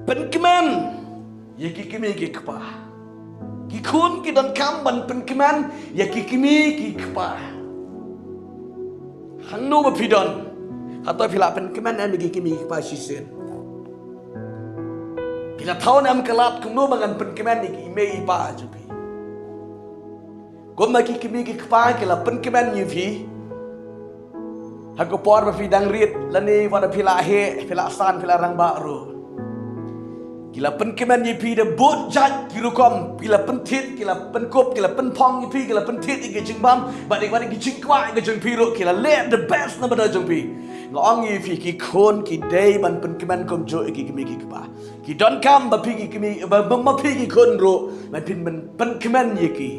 Penkeman ya kikimi kikpa. Kikun kidan kamban penkeman ya kikimi kikpa. Hanu bapidon atau pila penkeman am kikimi kikpa sisen. Pila tahun am kelap kuno bangan penkeman ni ime ipa jupi. Goma kikimi kikpa kila penkeman yufi. Hago por bapidang rit lani wada pila he pila san pila rang baru. Kila penkeman yipi de bot jat kirukom kila pentit kila penkop kila penpong yipi kila pentit ige jingbam badik badik gijingkwa ige jingpiro kila let the best na bada jingpi ngong yipi ki kon ki day ban penkeman kom jo ige kimi ki kpa ki don kam ba pi kimi ba pi ki kon ro ban pin ban penkeman yiki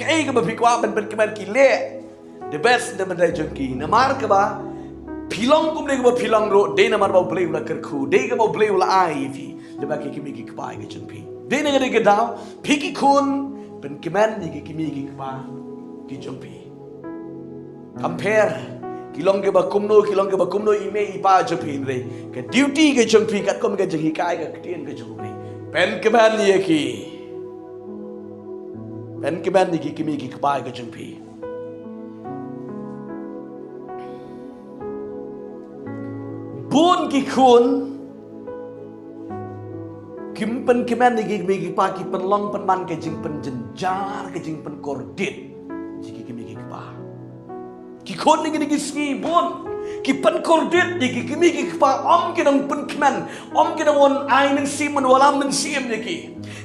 kai ga ba pi kwa ban penkeman ki le the best na bada jingki namar ka ba pilong kum le ga ba pilong ro de namar ba blei ula kerku de ga ba blei ula ai yipi Lepas kimi kikpa ige jumpi. Dia negara gedau, piki kun penkeman ni kimi kikpa ki jumpi. Compare kilong ke bakumno ime ipa jumpi re. Ke duty ke jumpi kat kom ke jenghi kai ke ketien ke jumpi. Penkeman ni ki. Penkeman ni kimi kikpa ige jumpi. Bun ki kun Kim pen keman ni gigi pa ki pen long pen man ke jing pen jenjar ke jing pen kordit jigi kimi gigi pa ki kon ni gigi ski bon ki pen kordit jigi kimi gigi pa om ke dong pen keman om ke dong on ai men sim men walam men sim ni ki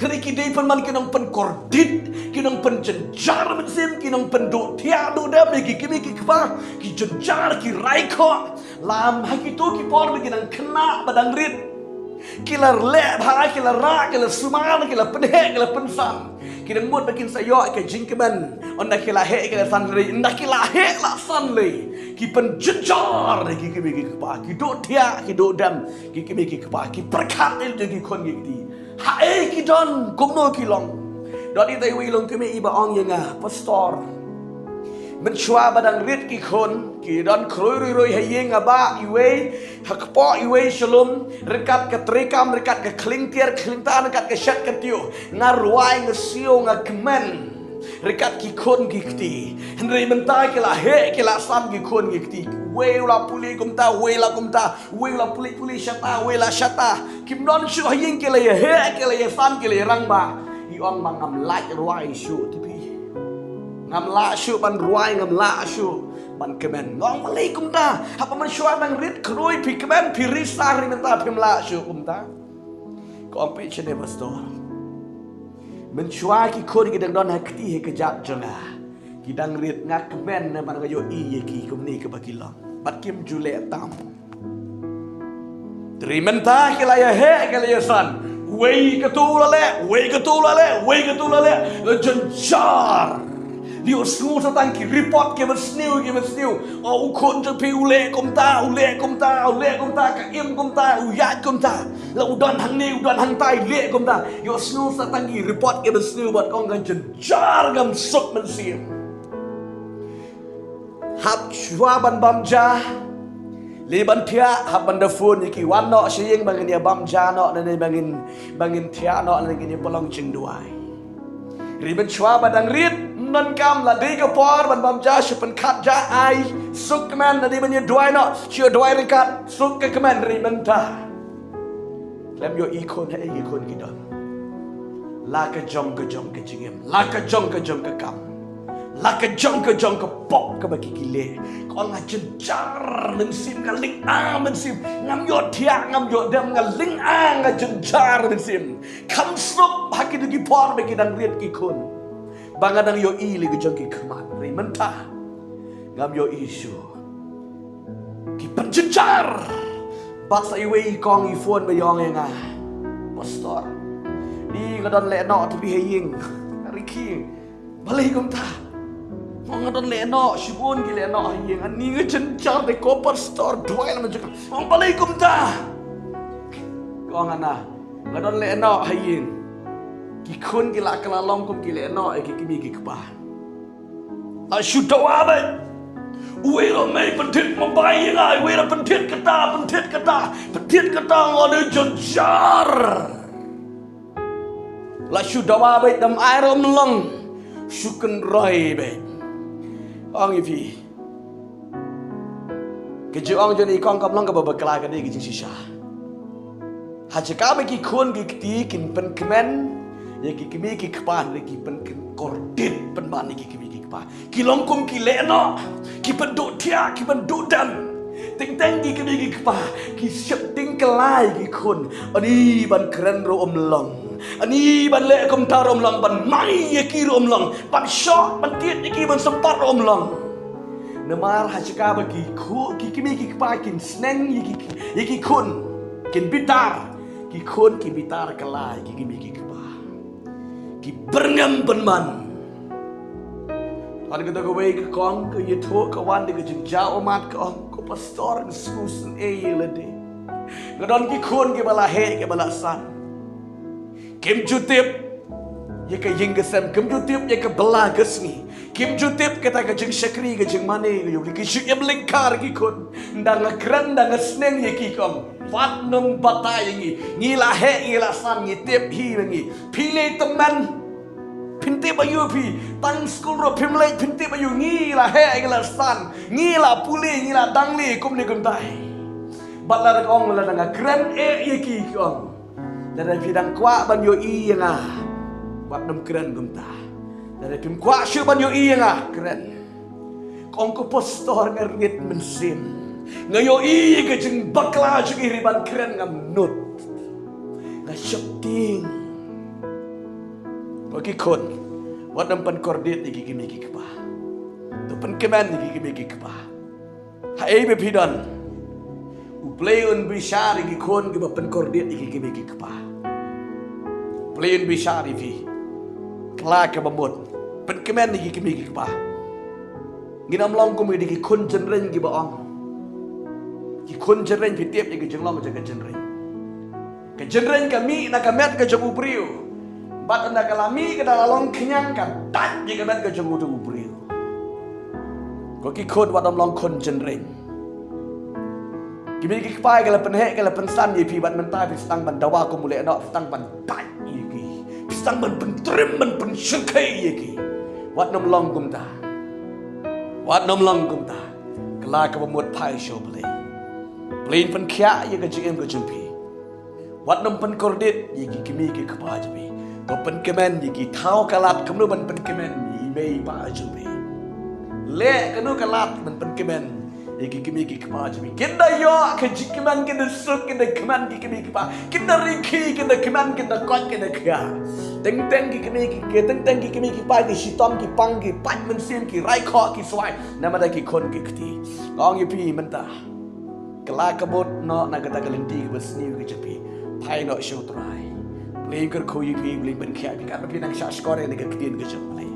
kali ki dei pen man ke dong pen kordit ki dong pen jenjar men sim ki dong pen do tia do dam jigi kimi gigi pa ki jenjar ki raiko lam hakitu ki por bagi nang kena badang rit Kila lep ha, kila ra, kila suman, kila penhek, kila pensan. Kila mut makin sayok ke jingkeman. Onda kila hek, kila san lei. Onda kila hek lah san lei. Ki penjejar ki kimi kepa. Ki duk tiak, ki duk dam. Ki kimi kepa. Ki perkat il ki kon ki. Ha ki don, kumno ki long. Dot i tai wi long kimi iba ong yang pastor. Menchua badang rit ki kon ki don kroi roi hayeng aba iwe hakpo iwe shalom rekat ke trekam rekat ke klingtier klingtan rekat ke shat ke tiu ngaruai ngesio ngakmen rekat ki kon gikti henry mentai kila he kila sam ki kon gikti we la puli kumta we la puli shata we la shata kim don shu hayeng kila ye he kila ye sam kila rang ba i ong mangam laj ruai shu ngam la shu ban ruai ngam la shu ban kemen ngong malai kumta apa man shua bang rit kroi pi kemen pi risar ni menta pim la shu kumta ko pe chene pastor men shua ki khori ki dang don hakti he ke jat jonga ki dang rit ngak kemen na ban ga yo i ye ki kum ni ke bakilong bat kim jule tam trimenta ke la ya he ke la ya san wei ke tu la le jenjar Dia semua tentang ki report ke bersniu. Oh ukon je pi ule komta ka im komta uyat komta. La udan hang ni udan hang tai le komta. Yo semua tentang ki report ke bersniu buat kong kan jenjar gam sok mensim. Hab shwa ban bamja. Liban tia hab ban dafun ki wan no siyeng bangin dia bamja no dan bangin tia no dan ni polong ching duai. Riben shwa badang rit non kam la de ka por ban bam ja shupen khat ja ai suk man na de ban ye dwai no chio dwai rekat suk ke man riben ta lem yo ikon ha ikon gidon la ka jong ke jingem la ka jong ke kam la ka jong ke pok ka baki kile ko nga jenjar men sim ka ling a men sim ngam yo thia ngam yo dem nga ling a nga jenjar men sim kam suk haki du ki por baki dan riet ki kon bangadang yo ili gejong ki keman ri mentah ngam yo isu ki penjejar baksa iwe kong ifon be yong nga pastor di ngadon le no tapi haying riki balai kum ta ngadon le no shibun ki le no haying ani ngejenjar de ko pastor dwai na juga balai kum ta kong ana ngadon le no haying ki kun ki la kala long kum ki le no ki kimi ki kpa la shu dawa ba Wira mai pentit membayang ai, wira pentit kata ngode jonjar. La syudawa baik dam air omlong, syuken roy baik. Ang ifi. Keju ang joni kong kamlong ka babakala ka di kejing sisa. Haja ka bagi kun ki kti kin pen kemen, ya ki kimi ki kpan ki pen kordit pen ban ki kimi ki kpa. Ki longkum ki leno, ki pen do tia, ki pen do dan. Ting teng ki kimi ki kpa, ki siap ting kelai ki kun. Ani ban keren ro omlong. Ani ban le kom tar omlong ban mai ye ki ro omlong. Ban shot ban tiet ki ban sempat ro omlong. Namar hajaka bagi ku ki kimi ki kpa kin sneng ki kun. Kin bitar. Ki kun ki bitar kelai ki kimi ki kpa. Ki berngam penman. Ada kata kau baik kong ke yetu kawan dengan jauh mat kong ko pastor ngusun lede. Ngadon ki kun ki bala he ki bala san. Kim jutip ye ke ying gesem kim jutip ye ke bela gesni. Kim jutip kata ke jing syakri ke jing mane ke yogi ki syuk ye melingkar ki kun. Ndang ngakran ndang ngesneng ye ki kong. Fat nung batai ngi ngila he ngila san ngi tip hi ngi. Pilih teman Pinti bayu pi tang school ro pimlei pinti bayu ngila he ngila san ngila puli ngila dangli kum ni kum tai balar kong la danga kren ye ki kong dari pidang kwa ban yo i nga wat nam kren kum ta dari pim kwa shu ban yo i nga kren kong ko postor ngerit mensim ngayo i ke jing bakla jing riban kren ngam nut nga shopting Bagi kon, wat nampan kordit di kimi kikpa, tu pen keman di kimi kikpa. Hai bepidan, upleun bishar di kon kiba pen kordit di kimi kikpa. Upleun bishar di kelak kebamut, pen keman di kimi kikpa. Ginam long kumi di kon jenren kiba ong, ki kon jenren fitiap di jenglong jaga jenren. Kejenren kami nak kamet ke jabu priu. Bat anda kalami ke dalam kenyang kan tak jika nak kejung udah ubri. Koki kod wadam long kon jenring. Kimi ki pai kalau penhek kalau pensan ye pi bat mentai pi stang ban dawa ko mulai nak stang ban tak ye ki. Stang ban pentrim ban pensyakai ye ki. Wadam long kumta. Wadam long kumta. Kelak ke pemut pai show play. Plain pen kia ye ke jim ke jumpi. Wadam pen kordit ye ki kimi ki kapa jumpi. Kau pen kemen ki thau kalat kamu ban pen kemen mei pa jubi le kanu kalat ban pen kemen ki kimi ki pa jubi kinda yo ke jikman kinda suk kinda keman ki kimi ki pa kinda riki kinda keman kinda kot kinda kya teng teng ki kimi ki teng teng ki kimi ki pa ki sitom ki pang ki pat men sim ki rai kho ki swai nama da ki kon ki kti kong yi pi menta kala kabot no na kata kalindi besni ki jepi pai no show try Play कर खोई भी play बन क्या भी करना भी नंग शाश करे ने कटियन के जब play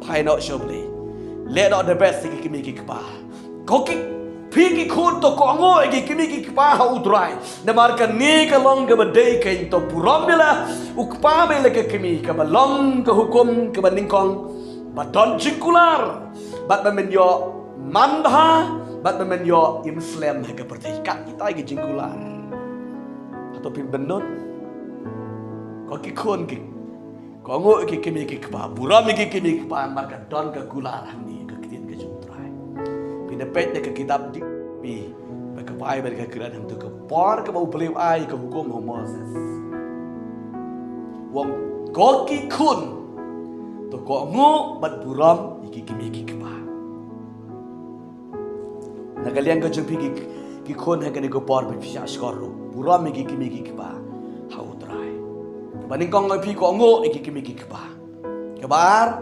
pay not show play let out the best ki kimi ki kpa koki phi ki khut to ko ngo ki kimi ki kpa ha utrai na mar ka ni ka long ka badai ka to purom mila ukpa mila ka kimi ka balong ka hukum ka baningkong badon jingkular bat men yo mandha bat men yo imslam ha ka pertai ka kita ki jingkular atau pi benut Kau ki kon ki, kau ngok ki kimi ki kpa, buram ki kimi kpa, maka don ke gular ni ke kitin ke jumtrai. Pina pet ne ke kitab di pi, maka pai mereka kiran ham tu ke par ke bau beliau ai ke hukum Moses. Wong kau ki kun, tu kau ngok bat buram ki kimi ki kpa. Nagalian ke jumpi ki kun hanya ke par berpisah sekarang, buram ki kimi ki kpa, hau trai. Baning kong ngai pi ko ngo iki kimi ki kpa. Kabar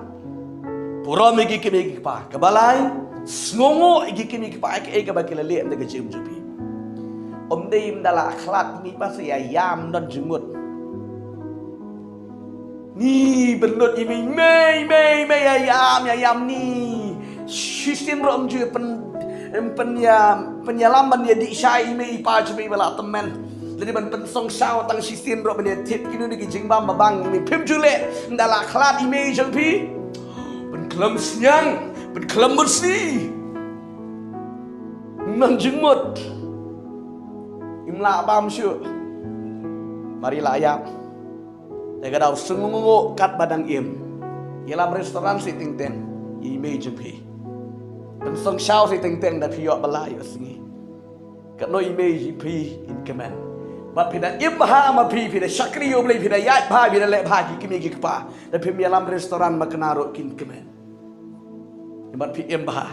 pura mi ki kimi ki kpa. Kabalai sngongo iki kimi ki kpa ke ba ki le nda ke jim jupi. Om dei mdala akhlak ni pas ya yam don jungut. Ni benut imi mei ya yam ni. Sistem rom ju penyalaman dia di syai mei pa jupi bala teman. Jadi ban pensong sao tang sistem ro bene tip kinu ni jing bam babang ni pim jule ndala khlat image pi ben klem senyang ben klem bersih nan jengmut imla bam syu mari layap daga daw sungungu kat badang im yelam restoran si ting teng i me jempi dan song shao si ting teng da piyok balai singi kat no i me jempi in kemen bat pida im ha ma pi pida shakri yo blai pida yat bha pida le bha ki kimi ki pa da pim yelam restoran makanaro kin kemen bat pi im bha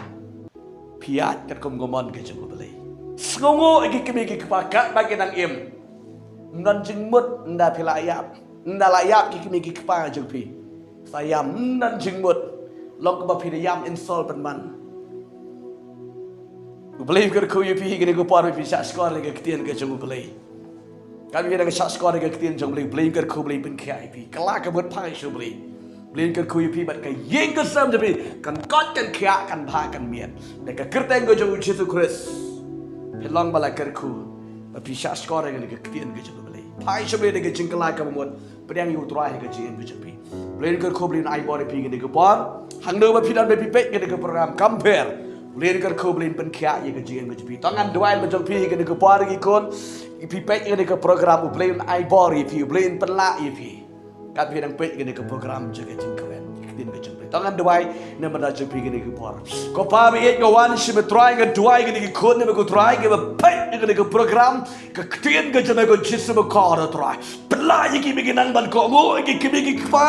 piat kat kom gomon ke jemu balai sungungu ki kimi ki pa kat bagi nang im nan jengmut nda pila yap nda layap ki kimi ki pa jempi sayam nan jengmut long ke bapi yam install penman ubelai ker ku yupi gini ku par pi sak skor le ke tien ke jemu belai kan vi dengan sak skor ke tien jeng belai belai ker ku belai pen khai pi kala ke bot pai su belai belai ker ku yupi bat ke yeng ke sam jepi kan kot kan khia kan bha kan mien de ke kerteng ke jemu Jesus Christ pelong bala ker ku bapi sak skor ke tien ke jemu belai pai su belai de ke jeng kala ke mot pedang yu trai ke jeng ke jepi Belain ker ko belain ai body ping ke por hang do ba pidan be pipek ke program compare belain ker ko belain pen khia ye ke jeng ke jepi tangan duai ma jong pi ke por ki kon pipek ke program belain ai body pi belain pen la ye pi ka pidan pe ke program je ke jeng keren din ke jeng tangan duai ne ma da jong pi ke por ko pa bi et go wan shi me try ke duai ke kon ne ko try ke pe ke program ke tien ke jeng ke jisu me ko da try pla ye ki bi nang ban ko ngo ki bi pa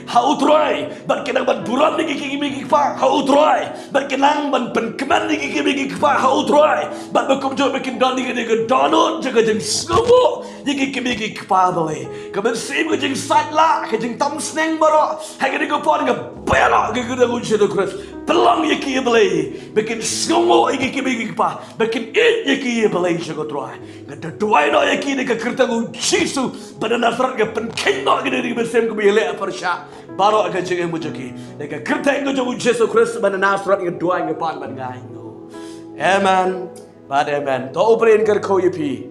Hau try, ban kenang ban buram ni kiki fa. Hau try, ban kenang ban penkeman ni kiki fa. Hau try, ban bakum jo bikin don ni kiki donut jaga jeng skobo ni kiki fa boleh. Kemen sim ke jeng satla ke jeng tam sneng baro. Hai ke ko pon ke bela ke ke dagu jedo kres. Pelang ye ki boleh. Bikin skobo kiki fa. Bikin it ye ki boleh jaga try. Ke duai no ye ki ni ke kertagu jisu pada nasrat ke penken no ke ni besem ke bele persya. Baru akan jangan mujuki. Dekat kereta yang kau Jesus Kristus mana nasrat yang dua yang pan ban ngai. Amen. Bad amen. Tau operin kerkau yepi.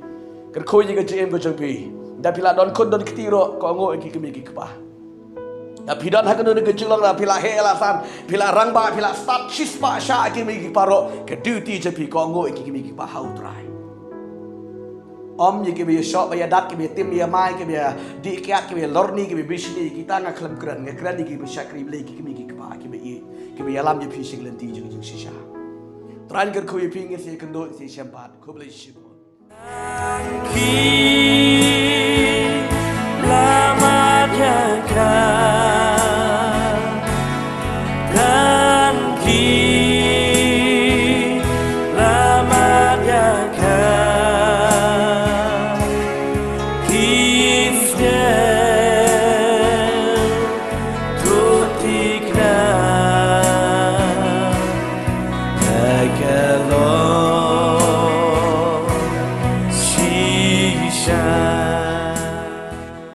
Kerkau yang jangan kau jumpi. Dah pila don kon don ketiro kau ngoi ki kemi ki kepah. Dah pila nak don ke julang dah pila helasan, pila rangba, pila start chispa sya kemi ki paro ke duty jepi kau ngoi ki kemi ki kepah how try. Om ye ke biya shop biya dat ke biya tim biya mai ke biya di kiat ke biya lorni ke biya bishni kita ngak kelam keran ni ke biya syakri beli ke kemi ke pa ke biya lam ye pi sing lenti jeng jeng shisha tran ker ko ye pi nge se kendo se shampat ko beli shibon